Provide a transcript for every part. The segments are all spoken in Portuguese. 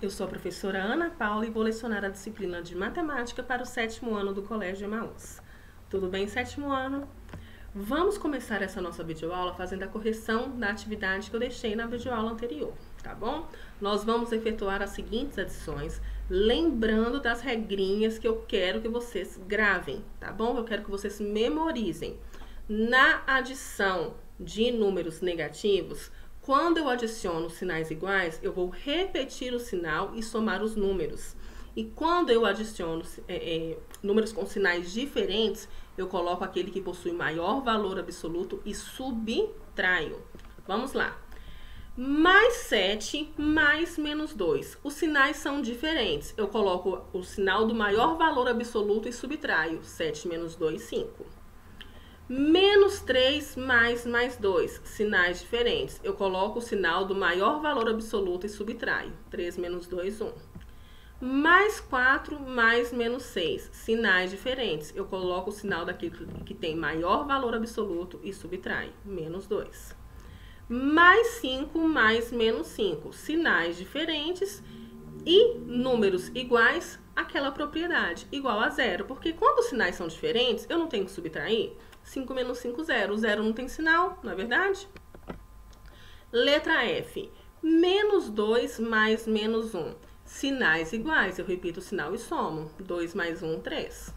eu sou a professora Ana Paula e vou lecionar a disciplina de Matemática para o 7º ano do Colégio Emaús. Tudo bem, 7º ano? Vamos começar essa nossa videoaula fazendo a correção da atividade que eu deixei na videoaula anterior, tá bom? Nós vamos efetuar as seguintes adições, lembrando das regrinhas que eu quero que vocês gravem, tá bom? Eu quero que vocês memorizem. Na adição de números negativos, quando eu adiciono sinais iguais, eu vou repetir o sinal e somar os números. E quando eu adiciono números com sinais diferentes, eu coloco aquele que possui maior valor absoluto e subtraio. Vamos lá. Mais 7, mais menos 2. Os sinais são diferentes. Eu coloco o sinal do maior valor absoluto e subtraio. 7 menos 2, 5. Menos 3 mais 2, sinais diferentes. Eu coloco o sinal do maior valor absoluto e subtraio. 3 menos 2, 1. Mais 4 mais menos 6, sinais diferentes. Eu coloco o sinal daquele que tem maior valor absoluto e subtraio. Menos 2. Mais 5 mais menos 5, sinais diferentes e números iguais, aquela propriedade, igual a zero. Porque quando os sinais são diferentes, eu não tenho que subtrair. 5 menos 5, 0. O 0 não tem sinal, não é verdade? Letra F. Menos 2 mais menos 1. Sinais iguais. Eu repito o sinal e somo. 2 mais 1, 3.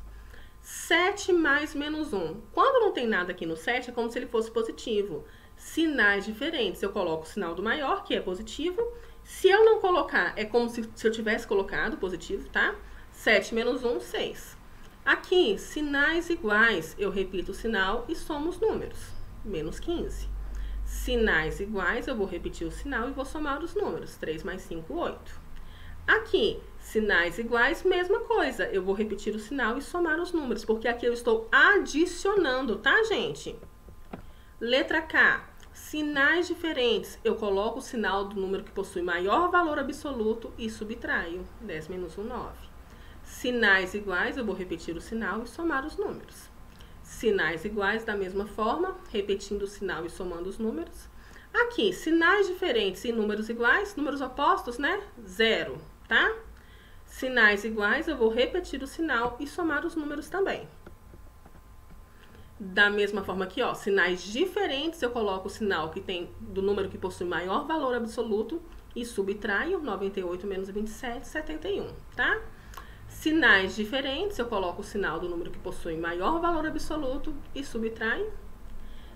7 mais menos 1. Quando não tem nada aqui no 7, é como se ele fosse positivo. Sinais diferentes. Eu coloco o sinal do maior, que é positivo. Se eu não colocar, é como se eu tivesse colocado positivo, tá? 7 menos 1, 6. Aqui, sinais iguais, eu repito o sinal e somo os números. Menos 15. Sinais iguais, eu vou repetir o sinal e vou somar os números. 3 mais 5, 8. Aqui, sinais iguais, mesma coisa. Eu vou repetir o sinal e somar os números, porque aqui eu estou adicionando, tá, gente? Letra K. Sinais diferentes. Eu coloco o sinal do número que possui maior valor absoluto e subtraio. 10 menos 1, 9. Sinais iguais, eu vou repetir o sinal e somar os números. Sinais iguais, da mesma forma, repetindo o sinal e somando os números. Aqui, sinais diferentes e números iguais, números opostos, né? 0, tá? Sinais iguais, eu vou repetir o sinal e somar os números também. Da mesma forma aqui, ó, sinais diferentes, eu coloco o sinal que tem do número que possui maior valor absoluto e subtraio. 98 menos 27, 71, tá? Sinais diferentes, eu coloco o sinal do número que possui maior valor absoluto e subtraio.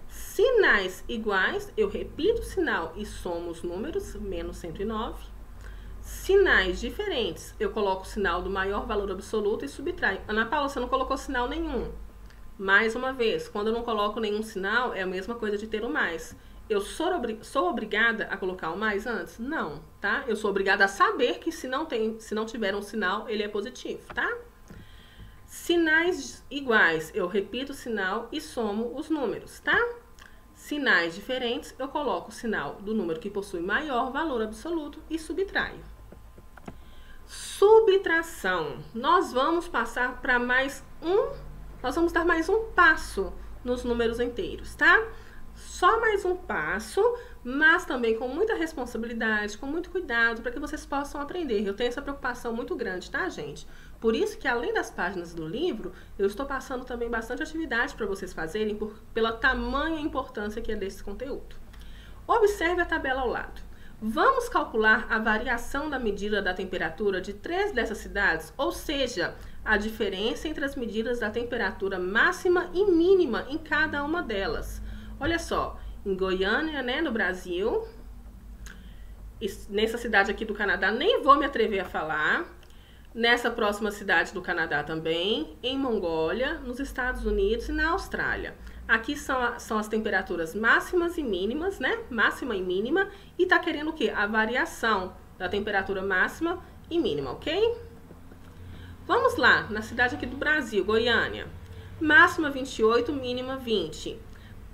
Sinais iguais, eu repito o sinal e somo os números, menos 109. Sinais diferentes, eu coloco o sinal do maior valor absoluto e subtraio. Ana Paula, você não colocou sinal nenhum. Mais uma vez, quando eu não coloco nenhum sinal, é a mesma coisa de ter o mais. Eu sou obrigada a colocar o mais antes? Não, tá? Eu sou obrigada a saber que se não tiver um sinal, ele é positivo, tá? Sinais iguais, eu repito o sinal e somo os números, tá? Sinais diferentes, eu coloco o sinal do número que possui maior valor absoluto e subtraio. Subtração. Nós vamos passar para nós vamos dar mais um passo nos números inteiros, tá? Só mais um passo, mas também com muita responsabilidade, com muito cuidado, para que vocês possam aprender. Eu tenho essa preocupação muito grande, tá, gente? Por isso que, além das páginas do livro, eu estou passando também bastante atividade para vocês fazerem, pela tamanha importância que é desse conteúdo. Observe a tabela ao lado. Vamos calcular a variação da medida da temperatura de 3 dessas cidades, ou seja, a diferença entre as medidas da temperatura máxima e mínima em cada uma delas. Olha só, em Goiânia, né, no Brasil, nessa cidade aqui do Canadá, nem vou me atrever a falar, nessa próxima cidade do Canadá também, em Mongólia, nos Estados Unidos e na Austrália. Aqui são as temperaturas máximas e mínimas, né, máxima e mínima, e tá querendo o quê? A variação da temperatura máxima e mínima, ok? Vamos lá, na cidade aqui do Brasil, Goiânia, máxima 28, mínima 20.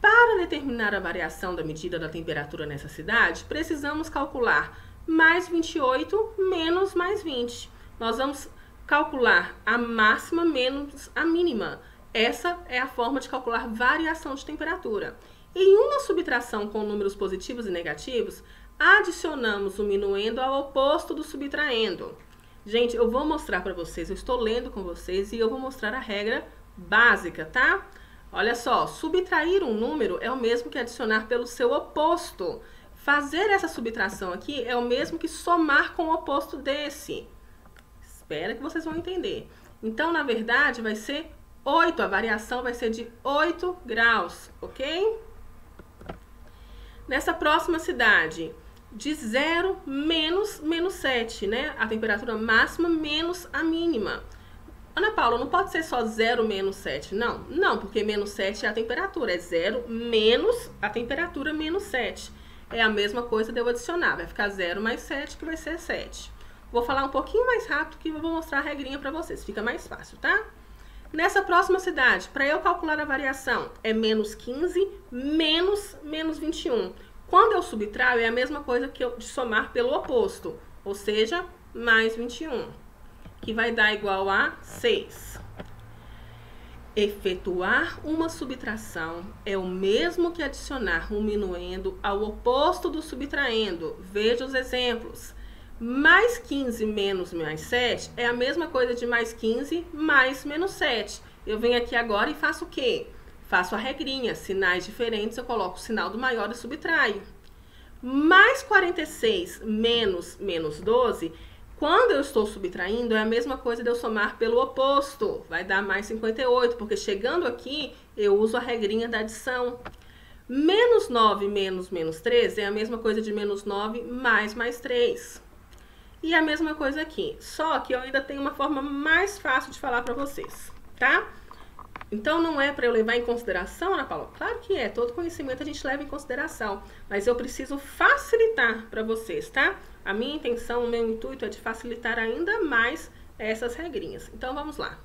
Para determinar a variação da medida da temperatura nessa cidade, precisamos calcular mais 28 menos mais 20. Nós vamos calcular a máxima menos a mínima. Essa é a forma de calcular variação de temperatura. Em uma subtração com números positivos e negativos, adicionamos o minuendo ao oposto do subtraindo. Gente, eu vou mostrar para vocês, eu estou lendo com vocês e eu vou mostrar a regra básica, tá? Olha só, subtrair um número é o mesmo que adicionar pelo seu oposto. Fazer essa subtração aqui é o mesmo que somar com o oposto desse. Espera que vocês vão entender. Então, na verdade, vai ser 8, a variação vai ser de 8 graus, ok? Nessa próxima cidade, de 0 menos 7, né? A temperatura máxima menos a mínima. Ana Paula, não pode ser só 0 menos 7, não. Não, porque menos 7 é a temperatura, é 0 menos a temperatura menos 7. É a mesma coisa de eu adicionar, vai ficar 0 mais 7, que vai ser 7. Vou falar um pouquinho mais rápido que eu vou mostrar a regrinha para vocês, fica mais fácil, tá? Nessa próxima cidade, para eu calcular a variação, é menos 15 menos 21. Quando eu subtraio, é a mesma coisa que eu de somar pelo oposto, ou seja, mais 21, que vai dar igual a 6. Efetuar uma subtração é o mesmo que adicionar um minuendo ao oposto do subtraendo. Veja os exemplos. Mais 15 menos mais 7 é a mesma coisa de mais 15 mais menos 7. Eu venho aqui agora e faço o quê? Faço a regrinha. Sinais diferentes, eu coloco o sinal do maior e subtraio. Mais 46 menos 12, quando eu estou subtraindo, é a mesma coisa de eu somar pelo oposto. Vai dar mais 58, porque chegando aqui, eu uso a regrinha da adição. Menos 9 menos 13 é a mesma coisa de menos 9 mais 3. E a mesma coisa aqui, só que eu ainda tenho uma forma mais fácil de falar para vocês, tá? Então, não é para eu levar em consideração, Ana Paula? Claro que é, todo conhecimento a gente leva em consideração, mas eu preciso facilitar para vocês, tá? A minha intenção, o meu intuito é de facilitar ainda mais essas regrinhas. Então, vamos lá.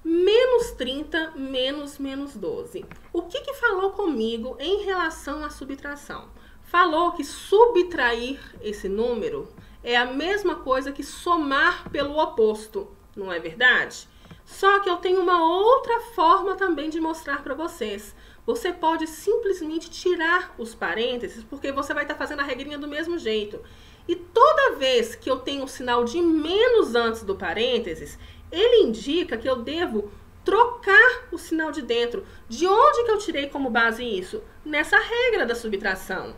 Menos 30 menos 12. O que falou comigo em relação à subtração? Falou que subtrair esse número é a mesma coisa que somar pelo oposto, não é verdade? Só que eu tenho uma outra forma também de mostrar para vocês. Você pode simplesmente tirar os parênteses, porque você vai estar fazendo a regrinha do mesmo jeito. E toda vez que eu tenho o sinal de menos antes do parênteses, ele indica que eu devo trocar o sinal de dentro. De onde que eu tirei como base isso? Nessa regra da subtração.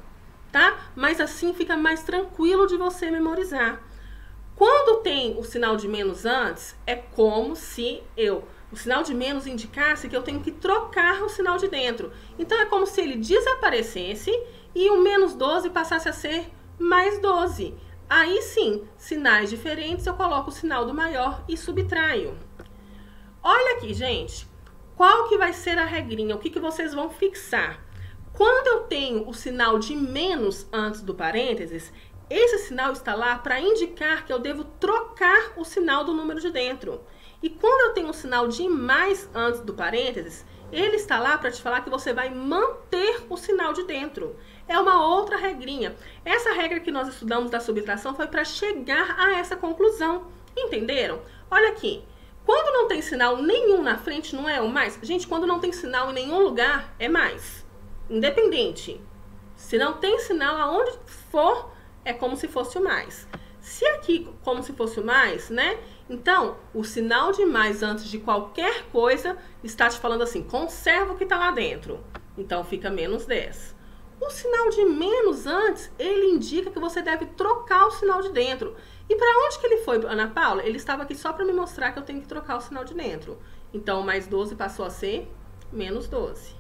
Tá? Mas assim fica mais tranquilo de você memorizar. Quando tem o sinal de menos antes, é como se o sinal de menos indicasse que eu tenho que trocar o sinal de dentro. Então, é como se ele desaparecesse e o menos 12 passasse a ser mais 12. Aí sim, sinais diferentes, eu coloco o sinal do maior e subtraio. Olha aqui, gente. Qual que vai ser a regrinha? O que vocês vão fixar? Quando eu tenho o sinal de menos antes do parênteses, esse sinal está lá para indicar que eu devo trocar o sinal do número de dentro. E quando eu tenho o sinal de mais antes do parênteses, ele está lá para te falar que você vai manter o sinal de dentro. É uma outra regrinha. Essa regra que nós estudamos da subtração foi para chegar a essa conclusão. Entenderam? Olha aqui. Quando não tem sinal nenhum na frente, não é o mais? Gente, quando não tem sinal em nenhum lugar, é mais. Independente. Se não tem sinal, aonde for, é como se fosse o mais. Se aqui, como se fosse o mais, né? Então, o sinal de mais antes de qualquer coisa está te falando assim, conserva o que está lá dentro. Então, fica menos 10. O sinal de menos antes, ele indica que você deve trocar o sinal de dentro. E para onde que ele foi, Ana Paula? Ele estava aqui só para me mostrar que eu tenho que trocar o sinal de dentro. Então, mais 12 passou a ser menos 12.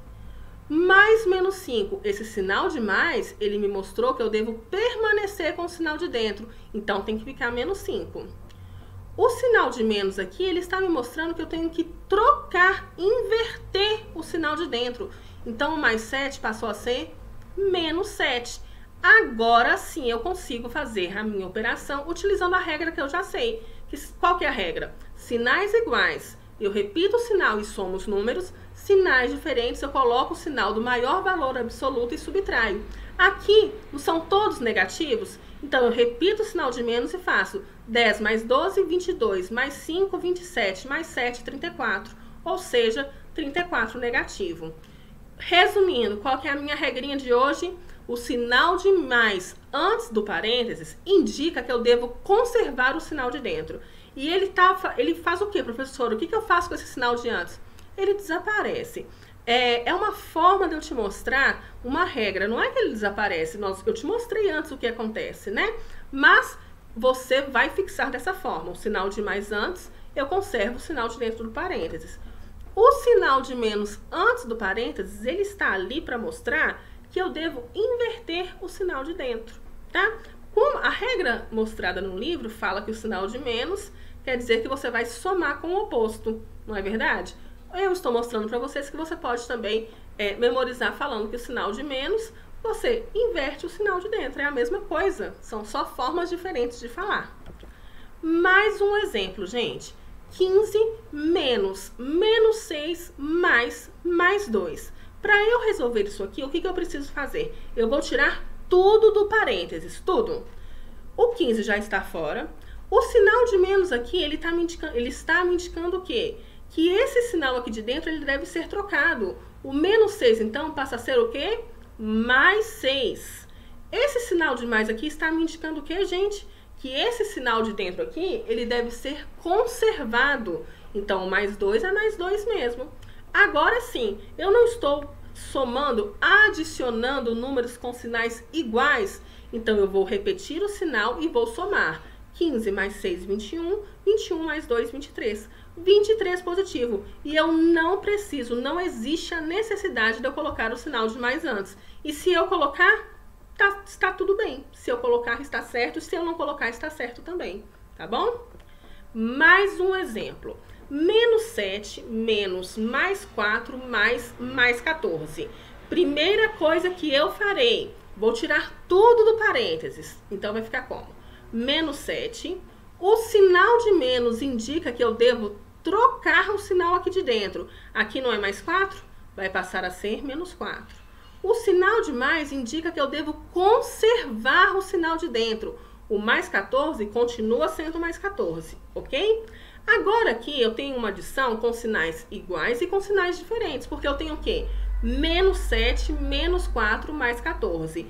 Mais menos 5, esse sinal de mais, ele me mostrou que eu devo permanecer com o sinal de dentro. Então, tem que ficar menos 5. O sinal de menos aqui, ele está me mostrando que eu tenho que trocar, inverter o sinal de dentro. Então, o mais 7 passou a ser menos 7. Agora sim, eu consigo fazer a minha operação utilizando a regra que eu já sei. Qual que é a regra? Sinais iguais. Eu repito o sinal e somo os números. Sinais diferentes, eu coloco o sinal do maior valor absoluto e subtraio. Aqui, não são todos negativos? Então, eu repito o sinal de menos e faço 10 mais 12, 22, mais 5, 27, mais 7, 34. Ou seja, 34 negativo. Resumindo, qual que é a minha regrinha de hoje? o sinal de mais antes do parênteses indica que eu devo conservar o sinal de dentro. E ele faz o que, professor? O que eu faço com esse sinal de antes? Ele desaparece. É uma forma de eu te mostrar uma regra. Não é que ele desaparece. Eu te mostrei antes o que acontece, né? Mas você vai fixar dessa forma. O sinal de mais antes, eu conservo o sinal de dentro do parênteses. O sinal de menos antes do parênteses, ele está ali para mostrar que eu devo inverter o sinal de dentro, tá? Como a regra mostrada no livro fala que o sinal de menos quer dizer que você vai somar com o oposto, não é verdade? Eu estou mostrando para vocês que você pode também memorizar falando que o sinal de menos, você inverte o sinal de dentro, é a mesma coisa, são só formas diferentes de falar. Mais um exemplo, gente. 15 menos 6 mais 2. Para eu resolver isso aqui, o que eu preciso fazer? Eu vou tirar tudo do parênteses, tudo. O 15 já está fora. O sinal de menos aqui, ele está me indicando o quê? Que esse sinal aqui de dentro, ele deve ser trocado. O menos 6, então, passa a ser o quê? Mais 6. Esse sinal de mais aqui está me indicando o quê, gente? Que esse sinal de dentro aqui, ele deve ser conservado. Então, mais 2 é mais 2 mesmo. Agora sim, eu não estou somando, adicionando números com sinais iguais. Então, eu vou repetir o sinal e vou somar. 15 mais 6, 21. 21 mais 2, 23. 23 positivo. E eu não preciso, não existe a necessidade de eu colocar o sinal de mais antes. E se eu colocar, está tudo bem. Se eu colocar, está certo. Se eu não colocar, está certo também. Tá bom? Mais um exemplo. Menos 7, menos mais 4, mais 14. Primeira coisa que eu farei, vou tirar tudo do parênteses. Então, vai ficar como? Menos 7. O sinal de menos indica que eu devo trocar o sinal aqui de dentro. Aqui não é mais 4? Vai passar a ser menos 4. O sinal de mais indica que eu devo conservar o sinal de dentro. O mais 14 continua sendo mais 14, ok? Agora aqui eu tenho uma adição com sinais iguais e com sinais diferentes, porque eu tenho o quê? Menos 7, menos 4, mais 14.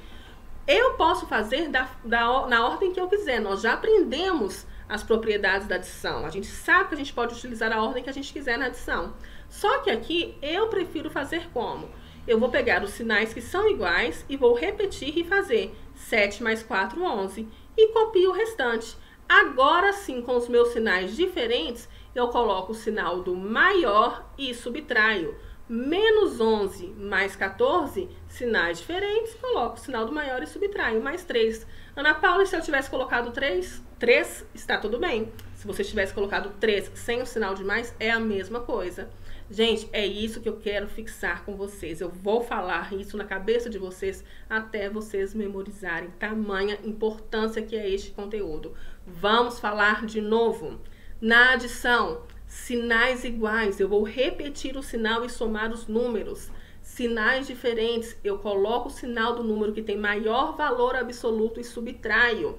Eu posso fazer na ordem que eu quiser. Nós já aprendemos as propriedades da adição. A gente sabe que a gente pode utilizar a ordem que a gente quiser na adição. Só que aqui eu prefiro fazer como? Eu vou pegar os sinais que são iguais e vou repetir e fazer 7 mais 4, 11. E copio o restante. Agora sim, com os meus sinais diferentes, eu coloco o sinal do maior e subtraio. Menos 11 mais 14, sinais diferentes, coloco o sinal do maior e subtraio. Mais 3. Ana Paula, se eu tivesse colocado 3, está tudo bem. Se você tivesse colocado 3 sem o sinal de mais, é a mesma coisa. Gente, é isso que eu quero fixar com vocês. Eu vou falar isso na cabeça de vocês até vocês memorizarem. Tamanha importância que é este conteúdo. Vamos falar de novo. Na adição, sinais iguais, eu vou repetir o sinal e somar os números. Sinais diferentes, eu coloco o sinal do número que tem maior valor absoluto e subtraio.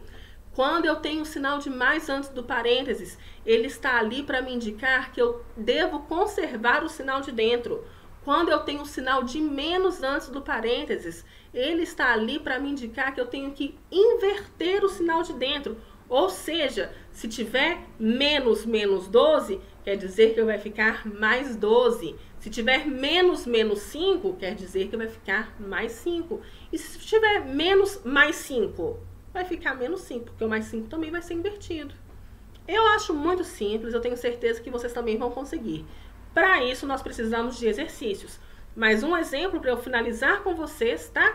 Quando eu tenho o sinal de mais antes do parênteses, ele está ali para me indicar que eu devo conservar o sinal de dentro. Quando eu tenho o sinal de menos antes do parênteses, ele está ali para me indicar que eu tenho que inverter o sinal de dentro. Ou seja, se tiver menos 12, quer dizer que vai ficar mais 12. Se tiver menos 5, quer dizer que vai ficar mais 5. E se tiver menos mais 5, vai ficar menos 5, porque o mais 5 também vai ser invertido. Eu acho muito simples, eu tenho certeza que vocês também vão conseguir. Para isso, nós precisamos de exercícios. Mais um exemplo para eu finalizar com vocês, tá?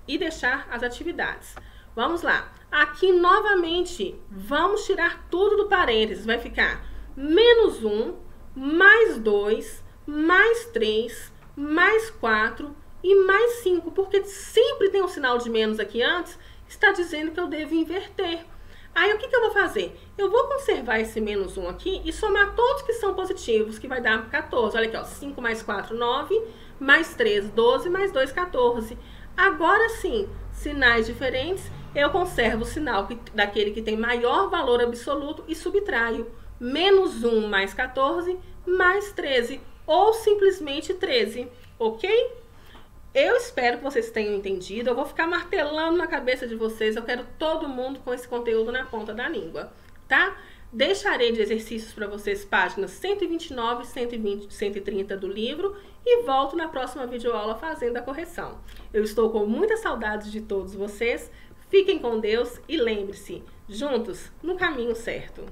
E deixar as atividades. Vamos lá. Aqui, novamente, vamos tirar tudo do parênteses. Vai ficar menos 1, mais 2, mais 3, mais 4 e mais 5. Porque sempre tem um sinal de menos aqui antes, está dizendo que eu devo inverter. Aí, o que eu vou fazer? Eu vou conservar esse menos 1 aqui e somar todos que são positivos, que vai dar 14. Olha aqui, ó, 5 mais 4, 9, mais 3, 12, mais 2, 14. Agora sim, sinais diferentes, eu conservo o sinal daquele que tem maior valor absoluto e subtraio. Menos 1 mais 14, mais 13, ou simplesmente 13, ok? Eu espero que vocês tenham entendido. Eu vou ficar martelando na cabeça de vocês. Eu quero todo mundo com esse conteúdo na ponta da língua, tá? Deixarei de exercícios para vocês páginas 129, 120, 130 do livro e volto na próxima videoaula fazendo a correção. Eu estou com muita saudade de todos vocês. Fiquem com Deus e lembre-se, juntos no caminho certo.